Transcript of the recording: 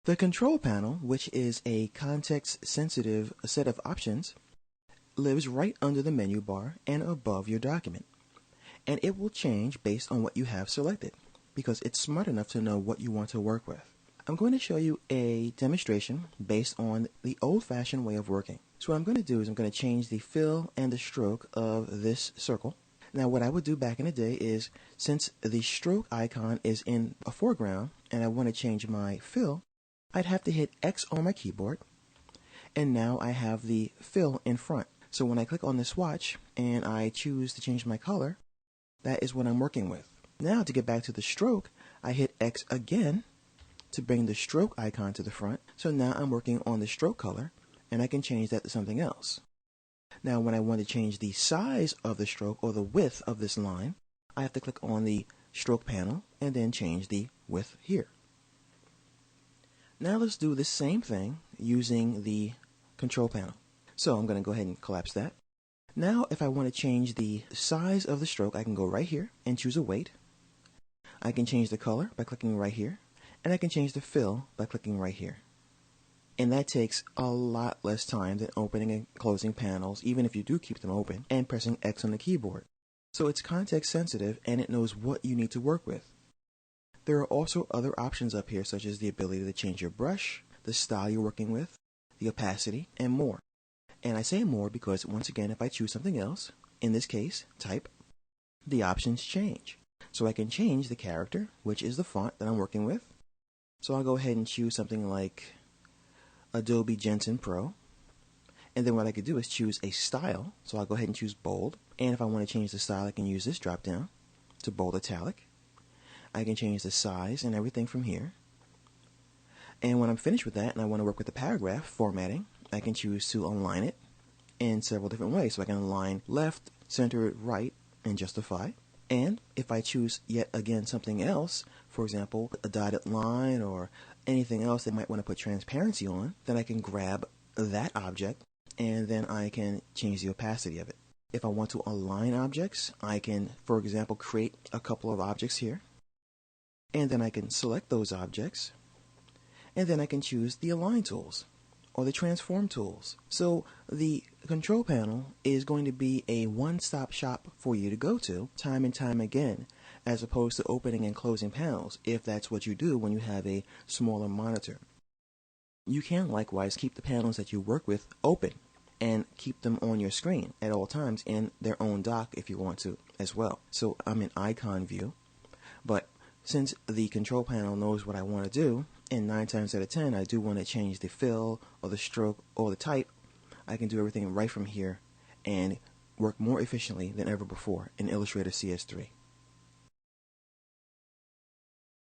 The control panel, which is a context-sensitive set of options, lives right under the menu bar and above your document. And it will change based on what you have selected, because it's smart enough to know what you want to work with. I'm going to show you a demonstration based on the old-fashioned way of working. So what I'm going to do is I'm going to change the fill and the stroke of this circle. Now what I would do back in the day is, since the stroke icon is in a foreground and I want to change my fill, I'd have to hit X on my keyboard, and now I have the fill in front. So when I click on the swatch and I choose to change my color, that is what I'm working with. Now to get back to the stroke, I hit X again to bring the stroke icon to the front. So now I'm working on the stroke color, and I can change that to something else. Now when I want to change the size of the stroke or the width of this line, I have to click on the stroke panel and then change the width here. Now let's do the same thing using the control panel. So I'm going to go ahead and collapse that. Now if I want to change the size of the stroke, I can go right here and choose a weight. I can change the color by clicking right here, and I can change the fill by clicking right here. And that takes a lot less time than opening and closing panels, even if you do keep them open, and pressing X on the keyboard. So it's context sensitive and it knows what you need to work with. There are also other options up here, such as the ability to change your brush, the style you're working with, the opacity, and more. And I say more because, once again, if I choose something else, in this case, type, the options change. So I can change the character, which is the font that I'm working with. So I'll go ahead and choose something like Adobe Jensen Pro. And then what I could do is choose a style. So I'll go ahead and choose bold. And if I want to change the style, I can use this drop down to bold italic. I can change the size and everything from here. And when I'm finished with that and I want to work with the paragraph formatting, I can choose to align it in several different ways. So I can align left, center, right, and justify. And if I choose yet again something else, for example, a dotted line or anything else that might want to put transparency on, then I can grab that object and then I can change the opacity of it. If I want to align objects, I can, for example, create a couple of objects here. And then I can select those objects. And then I can choose the align tools or the transform tools. So the control panel is going to be a one-stop shop for you to go to time and time again, as opposed to opening and closing panels, if that's what you do when you have a smaller monitor. You can likewise keep the panels that you work with open and keep them on your screen at all times in their own dock if you want to as well. So I'm in icon view, but since the control panel knows what I want to do, and 9 times out of 10 I do want to change the fill or the stroke or the type, I can do everything right from here and work more efficiently than ever before in Illustrator CS3.